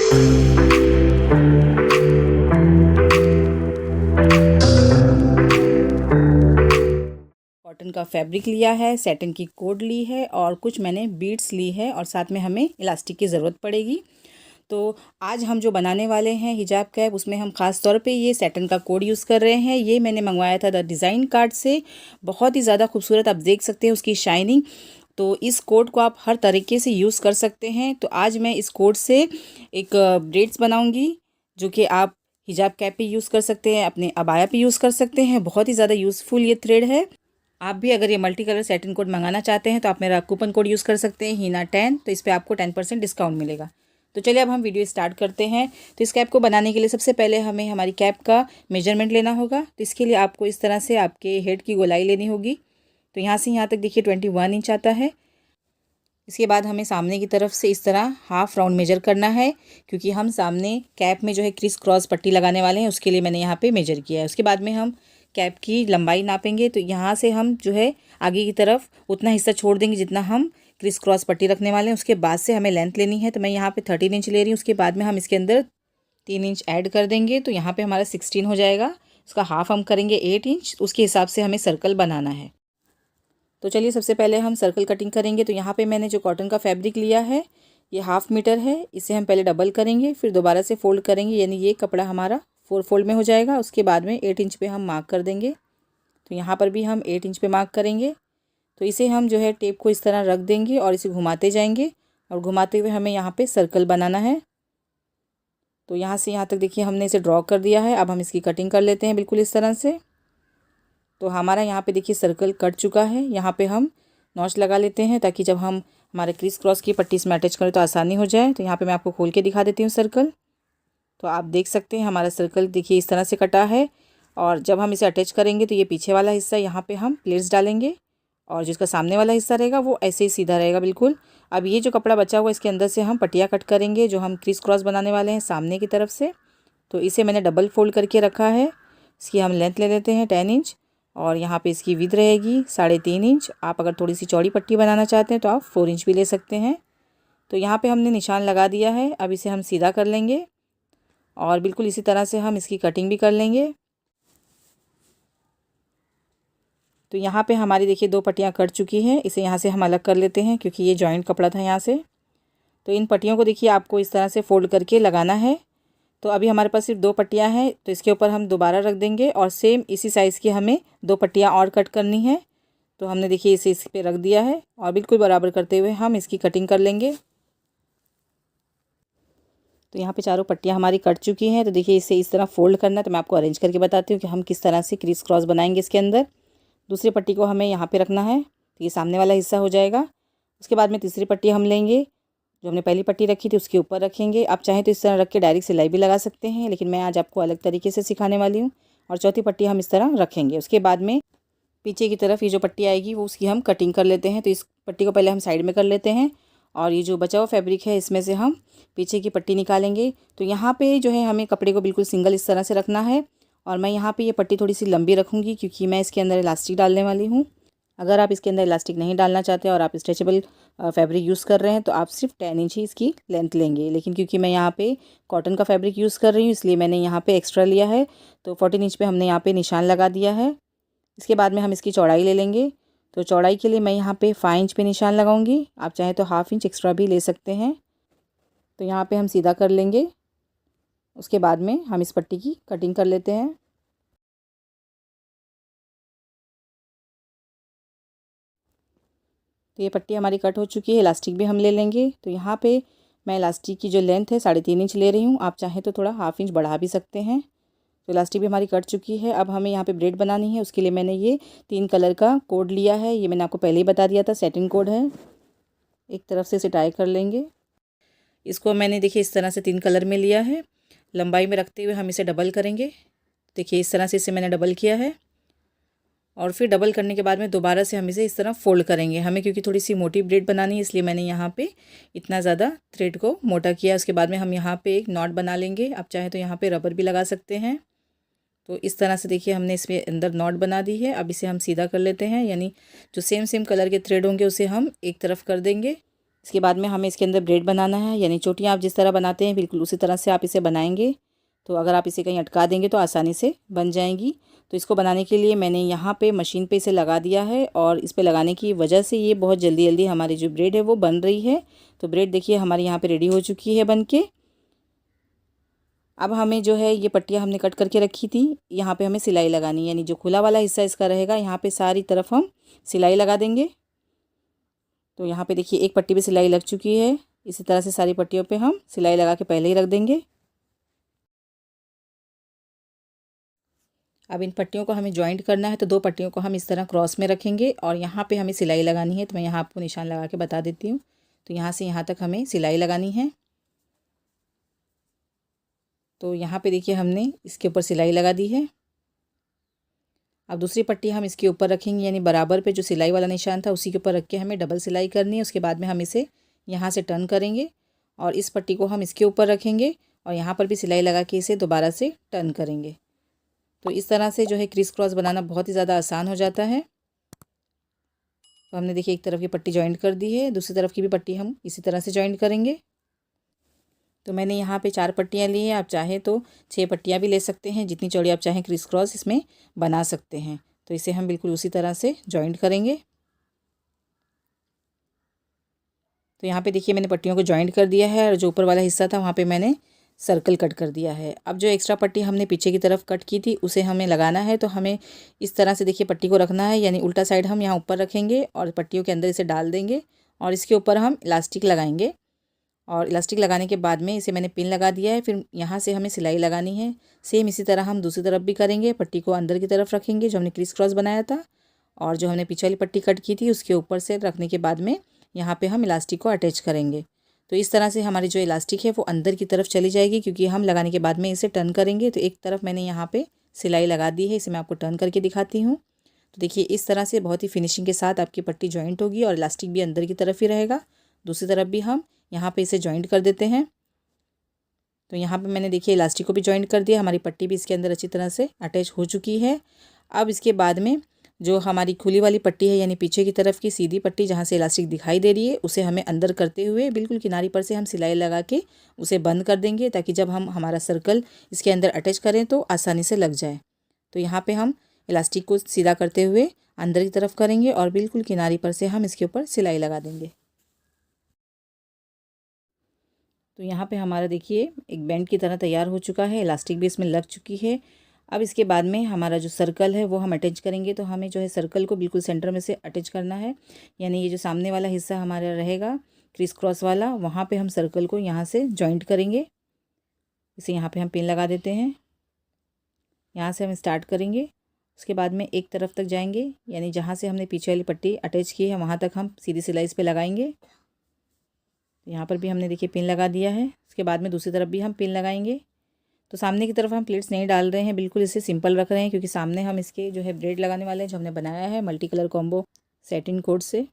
Cotton का fabric लिया है, सैटिन की कोड ली है और कुछ मैंने बीड्स ली है और साथ में हमें इलास्टिक की ज़रूरत पड़ेगी। तो आज हम जो बनाने वाले हैं हिजाब कैप, उसमें हम ख़ास तौर पे ये सैटिन का कोड यूज़ कर रहे हैं। ये मैंने मंगवाया था द डिज़ाइन कार्ड से, बहुत ही ज़्यादा खूबसूरत, आप देख सकते हैं उसकी शाइनिंग। तो इस कोड को आप हर तरीके से यूज़ कर सकते हैं। तो आज मैं इस कोड से एक ब्रेड्स बनाऊँगी, जो कि आप हिजाब कैप पे यूज़ कर सकते हैं, अपने अबाया पे यूज़ कर सकते हैं। बहुत ही ज़्यादा यूज़फुल ये थ्रेड है। आप भी अगर ये मल्टी कलर सैटिन कोड मंगाना चाहते हैं तो आप मेरा कूपन कोड यूज़ कर सकते हैं HINA10, तो इस पर आपको 10% डिस्काउंट मिलेगा। तो चलिए अब हम वीडियो स्टार्ट करते हैं। तो इस कैप को बनाने के लिए सबसे पहले हमें हमारी कैप का मेजरमेंट लेना होगा। तो इसके लिए आपको इस तरह से आपके हेड की गोलाई लेनी होगी। तो यहाँ से यहाँ तक देखिए 21 इंच आता है। इसके बाद हमें सामने की तरफ से इस तरह हाफ राउंड मेजर करना है, क्योंकि हम सामने कैप में जो है क्रिस क्रॉस पट्टी लगाने वाले हैं, उसके लिए मैंने यहाँ पे मेजर किया है। उसके बाद में हम कैप की लंबाई नापेंगे। तो यहाँ से हम जो है आगे की तरफ उतना हिस्सा छोड़ देंगे जितना हम क्रिस क्रॉस पट्टी रखने वाले हैं। उसके बाद से हमें लेंथ लेनी है। तो मैं यहाँ पे 13 इंच ले रही हूँ। उसके बाद में हम इसके अंदर 3 इंच ऐड कर देंगे, तो यहाँ पे हमारा 16 हो जाएगा। उसका हाफ हम करेंगे 8 इंच। उसके हिसाब से हमें सर्कल बनाना है। तो चलिए सबसे पहले हम सर्कल कटिंग करेंगे। तो यहाँ पे मैंने जो कॉटन का फैब्रिक लिया है ये 1/2 मीटर है। इसे हम पहले डबल करेंगे, फिर दोबारा से फोल्ड करेंगे, यानी ये कपड़ा हमारा 4 फोल्ड में हो जाएगा। उसके बाद में 8 इंच पे हम मार्क कर देंगे। तो यहाँ पर भी हम 8 इंच पे मार्क करेंगे। तो इसे हम जो है टेप को इस तरह रख देंगे और इसे घुमाते जाएंगे, और घुमाते हुए हमें यहाँ पे सर्कल बनाना है। तो यहाँ से यहाँ तक देखिए हमने इसे ड्रॉ कर दिया है। अब हम इसकी कटिंग कर लेते हैं बिल्कुल इस तरह से। तो हमारा यहाँ पे देखिए सर्कल कट चुका है। यहाँ पे हम नॉच लगा लेते हैं, ताकि जब हम हमारे क्रिस क्रॉस की पट्टी इसमें अटैच करें तो आसानी हो जाए। तो यहाँ पे मैं आपको खोल के दिखा देती हूँ सर्कल। तो आप देख सकते हैं हमारा सर्कल देखिए इस तरह से कटा है। और जब हम इसे अटैच करेंगे तो ये पीछे वाला हिस्सा यहाँ पे हम प्लेट्स डालेंगे, और जिसका सामने वाला हिस्सा रहेगा वो ऐसे ही सीधा रहेगा बिल्कुल। अब ये जो कपड़ा बचा हुआ इसके अंदर से हम पट्टियाँ कट करेंगे, जो हम क्रिस क्रॉस बनाने वाले हैं सामने की तरफ से। तो इसे मैंने डबल फोल्ड करके रखा है। इसकी हम लेंथ ले लेते हैं 10 इंच, और यहाँ पे इसकी विड्थ रहेगी 3.5 इंच। आप अगर थोड़ी सी चौड़ी पट्टी बनाना चाहते हैं तो आप 4 इंच भी ले सकते हैं। तो यहाँ पे हमने निशान लगा दिया है। अब इसे हम सीधा कर लेंगे, और बिल्कुल इसी तरह से हम इसकी कटिंग भी कर लेंगे। तो यहाँ पे हमारी देखिए 2 पट्टियाँ कट चुकी हैं। इसे यहाँ से हम अलग कर लेते हैं, क्योंकि ये जॉइंट कपड़ा था यहाँ से। तो इन पट्टियों को देखिए आपको इस तरह से फोल्ड करके लगाना है। तो अभी हमारे पास सिर्फ 2 पट्टियाँ हैं, तो इसके ऊपर हम दोबारा रख देंगे, और सेम इसी साइज़ की हमें 2 पट्टियाँ और कट करनी है। तो हमने देखिए इसे इस पे रख दिया है, और बिल्कुल बराबर करते हुए हम इसकी कटिंग कर लेंगे। तो यहाँ पे चारों पट्टियाँ हमारी कट चुकी हैं। तो देखिए इसे इस तरह फोल्ड करना है। तो मैं आपको अरेंज करके बताती हूँ कि हम किस तरह से क्रिस क्रॉस बनाएंगे इसके अंदर। दूसरी पट्टी को हमें यहाँ पे रखना है, तो ये सामने वाला हिस्सा हो जाएगा। उसके बाद में तीसरी पट्टी हम लेंगे, जो हमने पहली पट्टी रखी थी उसके ऊपर रखेंगे। आप चाहें तो इस तरह रख के डायरेक्ट सिलाई भी लगा सकते हैं, लेकिन मैं आज आपको अलग तरीके से सिखाने वाली हूँ। और चौथी पट्टी हम इस तरह रखेंगे। उसके बाद में पीछे की तरफ ये जो पट्टी आएगी वो उसकी हम कटिंग कर लेते हैं। तो इस पट्टी को पहले हम साइड में कर लेते हैं, और ये जो बचा हुआ फैब्रिक है इसमें से हम पीछे की पट्टी निकालेंगे। तो यहाँ पे जो है हमें कपड़े को बिल्कुल सिंगल इस तरह से रखना है, और मैं यहाँ पे ये पट्टी थोड़ी सी लंबी रखूँगी, क्योंकि मैं इसके अंदर इलास्टिक डालने वाली हूँ। अगर आप इसके अंदर इलास्टिक नहीं डालना चाहते और आप स्ट्रेचेबल फैब्रिक यूज़ कर रहे हैं तो आप सिर्फ 10 इंच ही इसकी लेंथ लेंगे। लेकिन क्योंकि मैं यहाँ पे कॉटन का फैब्रिक यूज़ कर रही हूँ, इसलिए मैंने यहाँ पे एक्स्ट्रा लिया है। तो 14 इंच पे हमने यहाँ पे निशान लगा दिया है। इसके बाद में हम इसकी चौड़ाई ले लेंगे। तो चौड़ाई के लिए मैं यहाँ पे 5 इंच पे निशान लगाऊंगी। आप चाहें तो 1/2 इंच एक्स्ट्रा भी ले सकते हैं। तो यहाँ पे हम सीधा कर लेंगे। उसके बाद में हम इस पट्टी की कटिंग कर लेते हैं। तो ये पट्टी हमारी कट हो चुकी है। इलास्टिक भी हम ले लेंगे। तो यहाँ पे मैं इलास्टिक की जो लेंथ है 3.5 इंच ले रही हूँ। आप चाहें तो थोड़ा 1/2 इंच बढ़ा भी सकते हैं। तो इलास्टिक भी हमारी कट चुकी है। अब हमें यहाँ पे ब्रेड बनानी है। उसके लिए मैंने ये 3 कलर का कोड लिया है। ये मैंने आपको पहले ही बता दिया था, सैटिन कोड है। एक तरफ से इसे टाई कर लेंगे। इसको मैंने देखिए इस तरह से 3 कलर में लिया है। लंबाई में रखते हुए हम इसे डबल करेंगे। देखिए इस तरह से इसे मैंने डबल किया है, और फिर डबल करने के बाद में दोबारा से हम इसे इस तरह फोल्ड करेंगे। हमें क्योंकि थोड़ी सी मोटी ब्रेड बनानी है, इसलिए मैंने यहाँ पे इतना ज़्यादा थ्रेड को मोटा किया। उसके बाद में हम यहाँ पे एक नॉट बना लेंगे। आप चाहें तो यहाँ पे रबर भी लगा सकते हैं। तो इस तरह से देखिए हमने इसमें अंदर नॉट बना दी है। अब इसे हम सीधा कर लेते हैं, यानी जो सेम कलर के थ्रेड होंगे उसे हम एक तरफ कर देंगे। उसके बाद में हमें इसके अंदर ब्रेड बनाना है, यानी चोटियाँ आप जिस तरह बनाते हैं बिल्कुल उसी तरह से आप इसे बनाएंगे। तो अगर आप इसे कहीं अटका देंगे तो आसानी से बन जाएंगी। तो इसको बनाने के लिए मैंने यहाँ पे मशीन पे इसे लगा दिया है, और इस पे लगाने की वजह से ये बहुत जल्दी जल्दी हमारी जो ब्रेड है वो बन रही है। तो ब्रेड देखिए हमारी यहाँ पे रेडी हो चुकी है बन के। अब हमें जो है ये पट्टियाँ हमने कट करके रखी थी, यहाँ पे हमें सिलाई लगानी है, यानी जो खुला वाला हिस्सा इसका रहेगा यहाँ पे सारी तरफ हम सिलाई लगा देंगे। तो यहाँ पे देखिए एक पट्टी पे सिलाई लग चुकी है। इसी तरह से सारी पट्टियों पे हम सिलाई लगा के पहले ही रख देंगे। अब इन पट्टियों को हमें जॉइंट करना है, तो 2 पट्टियों को हम इस तरह क्रॉस में रखेंगे और यहाँ पे हमें सिलाई लगानी है। तो मैं यहाँ आपको निशान लगा के बता देती हूँ। तो यहाँ से यहाँ तक हमें सिलाई लगानी है। तो यहाँ पे देखिए हमने इसके ऊपर सिलाई लगा दी है। अब दूसरी पट्टी हम इसके ऊपर रखेंगे, यानी बराबर पे जो सिलाई वाला निशान था उसी के ऊपर रख के हमें डबल सिलाई करनी है। उसके बाद में हम इसे यहाँ से टर्न करेंगे और इस पट्टी को हम इसके ऊपर रखेंगे और यहाँ पर भी सिलाई लगा के इसे दोबारा से टर्न करेंगे। तो इस तरह से जो है क्रिस क्रॉस बनाना बहुत ही ज़्यादा आसान हो जाता है। तो हमने देखिए एक तरफ की पट्टी जॉइंट कर दी है, दूसरी तरफ की भी पट्टी हम इसी तरह से जॉइंट करेंगे। तो मैंने यहाँ पे 4 पट्टियाँ ली हैं, आप चाहें तो 6 पट्टियाँ भी ले सकते हैं, जितनी चौड़ी आप चाहें क्रिस क्रॉस इसमें बना सकते हैं। तो इसे हम बिल्कुल उसी तरह से जॉइंट करेंगे। तो यहाँ पे देखिए मैंने पट्टियों को जॉइंट कर दिया है और जो ऊपर वाला हिस्सा था वहाँ पे मैंने सर्कल कट कर दिया है। अब जो एक्स्ट्रा पट्टी हमने पीछे की तरफ कट की थी उसे हमें लगाना है। तो हमें इस तरह से देखिए पट्टी को रखना है, यानी उल्टा साइड हम यहाँ ऊपर रखेंगे और पट्टियों के अंदर इसे डाल देंगे और इसके ऊपर हम इलास्टिक लगाएंगे। और इलास्टिक लगाने के बाद में इसे मैंने पिन लगा दिया है। फिर यहाँ से हमें सिलाई लगानी है। सेम इसी तरह हम दूसरी तरफ भी करेंगे। पट्टी को अंदर की तरफ रखेंगे जो हमने क्रिस क्रॉस बनाया था, और जो हमने पीछे वाली पट्टी कट की थी उसके ऊपर से रखने के बाद में यहाँ पे हम इलास्टिक को अटैच करेंगे। तो इस तरह से हमारी जो इलास्टिक है वो अंदर की तरफ चली जाएगी, क्योंकि हम लगाने के बाद में इसे टर्न करेंगे। तो एक तरफ मैंने यहाँ पे सिलाई लगा दी है, इसे मैं आपको टर्न करके दिखाती हूँ। तो देखिए इस तरह से बहुत ही फिनिशिंग के साथ आपकी पट्टी जॉइंट होगी और इलास्टिक भी अंदर की तरफ ही रहेगा। दूसरी तरफ भी हम यहाँ पे इसे जॉइंट कर देते हैं। तो यहाँ पे मैंने देखिए इलास्टिक को भी जॉइंट कर दिया, हमारी पट्टी भी इसके अंदर अच्छी तरह से अटैच हो चुकी है। अब इसके बाद में जो हमारी खुली वाली पट्टी है, यानी पीछे की तरफ की सीधी पट्टी जहाँ से इलास्टिक दिखाई दे रही है, उसे हमें अंदर करते हुए बिल्कुल किनारी पर से हम सिलाई लगा के उसे बंद कर देंगे, ताकि जब हम हमारा सर्कल इसके अंदर अटैच करें तो आसानी से लग जाए। तो यहाँ पे हम इलास्टिक को सीधा करते हुए अंदर की तरफ करेंगे और बिल्कुल किनारी पर से हम इसके ऊपर सिलाई लगा देंगे। तो यहाँ पे हमारा देखिए एक बैंड की तरह तैयार हो चुका है, इलास्टिक भी इसमें लग चुकी है। अब इसके बाद में हमारा जो सर्कल है वो हम अटैच करेंगे। तो हमें जो है सर्कल को बिल्कुल सेंटर में से अटैच करना है, यानी ये जो सामने वाला हिस्सा हमारा रहेगा क्रिस क्रॉस वाला, वहाँ पे हम सर्कल को यहाँ से जॉइंट करेंगे। इसे यहाँ पे हम पिन लगा देते हैं। यहाँ से हम स्टार्ट करेंगे, उसके बाद में एक तरफ तक जाएंगे, यानी जहाँ से हमने पीछे वाली पट्टी अटैच की है वहाँ तक हम सीधी सिलाई इस पर लगाएंगे। यहाँ पर भी हमने देखिए पिन लगा दिया है। उसके बाद में दूसरी तरफ भी हम पिन लगाएंगे। तो सामने की तरफ हम प्लेट्स नहीं डाल रहे हैं, बिल्कुल इसे सिंपल रख रहे हैं, क्योंकि सामने हम इसके जो है ब्रेड लगाने वाले हैं, जो हमने बनाया है multi colour combo satin code से।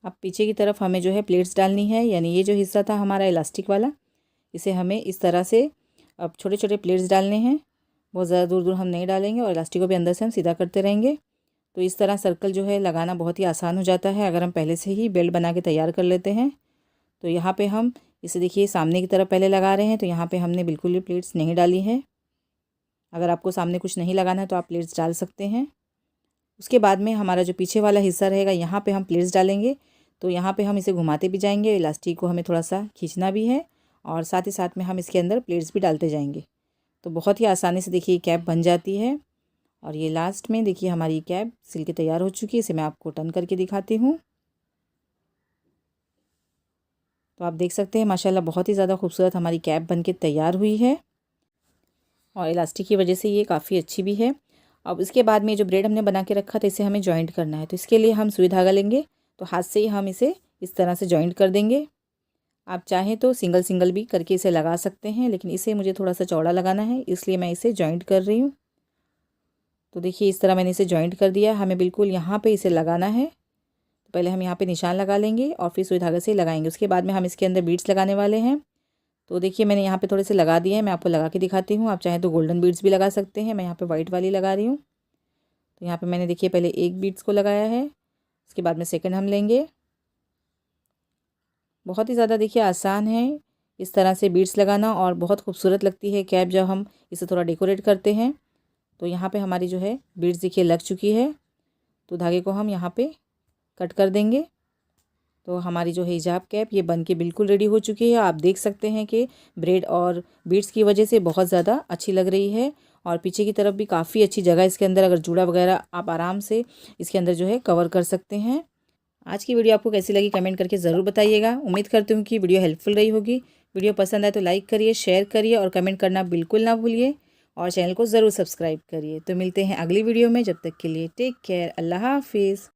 अब पीछे की तरफ हमें जो है प्लेट्स डालनी है, यानी ये जो हिस्सा था हमारा इलास्टिक वाला, इसे हमें इस तरह से अब छोटे छोटे प्लेट्स डालने हैं। बहुत ज़्यादा दूर दूर हम नहीं डालेंगे और इलास्टिक को भी अंदर से हम सीधा करते रहेंगे। तो इस तरह सर्कल जो है लगाना बहुत ही आसान हो जाता है अगर हम पहले से ही बेल्ट बना के तैयार कर लेते हैं। तो यहाँ पे हम इसे देखिए सामने की तरफ पहले लगा रहे हैं, तो यहाँ पे हमने बिल्कुल भी प्लेट्स नहीं डाली है। अगर आपको सामने कुछ नहीं लगाना है तो आप प्लेट्स डाल सकते हैं। उसके बाद में हमारा जो पीछे वाला हिस्सा रहेगा यहाँ पे हम प्लेट्स डालेंगे। तो यहाँ पे हम इसे घुमाते भी जाएंगे, इलास्टिक को हमें थोड़ा सा खींचना भी है और साथ ही साथ में हम इसके अंदर प्लेट्स भी डालते जाएंगे। तो बहुत ही आसानी से देखिए कैप बन जाती है। और ये लास्ट में देखिए हमारी कैप सिल के तैयार हो चुकी है। इसे मैं आपको टर्न करके दिखाती हूँ। तो आप देख सकते हैं माशाल्लाह बहुत ही ज़्यादा खूबसूरत हमारी कैप बनके तैयार हुई है और इलास्टिक की वजह से ये काफ़ी अच्छी भी है। अब इसके बाद में जो ब्रेड हमने बना के रखा था इसे हमें जॉइंट करना है। तो इसके लिए हम सुई धागा लेंगे, तो हाथ से ही हम इसे इस तरह से जॉइंट कर देंगे। आप चाहें तो सिंगल सिंगल भी करके इसे लगा सकते हैं, लेकिन इसे मुझे थोड़ा सा चौड़ा लगाना है, इसलिए मैं इसे जॉइंट कर रही हूँ। तो देखिए इस तरह मैंने इसे जॉइंट कर दिया। हमें बिल्कुल यहाँ पे इसे लगाना है। तो पहले हम यहाँ पे निशान लगा लेंगे और फिर सुई धागे से लगाएंगे। उसके बाद में हम इसके अंदर बीड्स लगाने वाले हैं। तो देखिए मैंने यहाँ पे थोड़े से लगा दिए हैं, मैं आपको लगा के दिखाती हूँ। आप चाहें तो गोल्डन बीड्स भी लगा सकते हैं, मैं यहाँ पे वाइट वाली लगा रही हूँ। तो यहाँ पे मैंने देखिए पहले एक बीड्स को लगाया है, उसके बाद में सेकंड हम लेंगे बहुत ही ज़्यादा देखिए आसान है इस तरह से बीड्स लगाना और बहुत खूबसूरत लगती है कैप जब हम इसे थोड़ा डेकोरेट करते हैं। तो यहाँ पे हमारी जो है बीड्स देखिए लग चुकी है। तो धागे को हम यहाँ पे कट कर देंगे। तो हमारी जो है हिजाब कैप ये बन के बिल्कुल रेडी हो चुकी है। आप देख सकते हैं कि ब्रेड और बीड्स की वजह से बहुत ज़्यादा अच्छी लग रही है और पीछे की तरफ भी काफ़ी अच्छी जगह इसके अंदर, अगर जूड़ा वगैरह आप आराम से इसके अंदर जो है कवर कर सकते हैं। आज की वीडियो आपको कैसी लगी कमेंट करके ज़रूर बताइएगा। उम्मीद करती हूँ कि वीडियो हेल्पफुल रही होगी। वीडियो पसंद आए तो लाइक करिए, शेयर करिए और कमेंट करना बिल्कुल ना भूलिए और चैनल को ज़रूर सब्सक्राइब करिए। तो मिलते हैं अगली वीडियो में, जब तक के लिए टेक केयर, अल्लाह हाफिज़।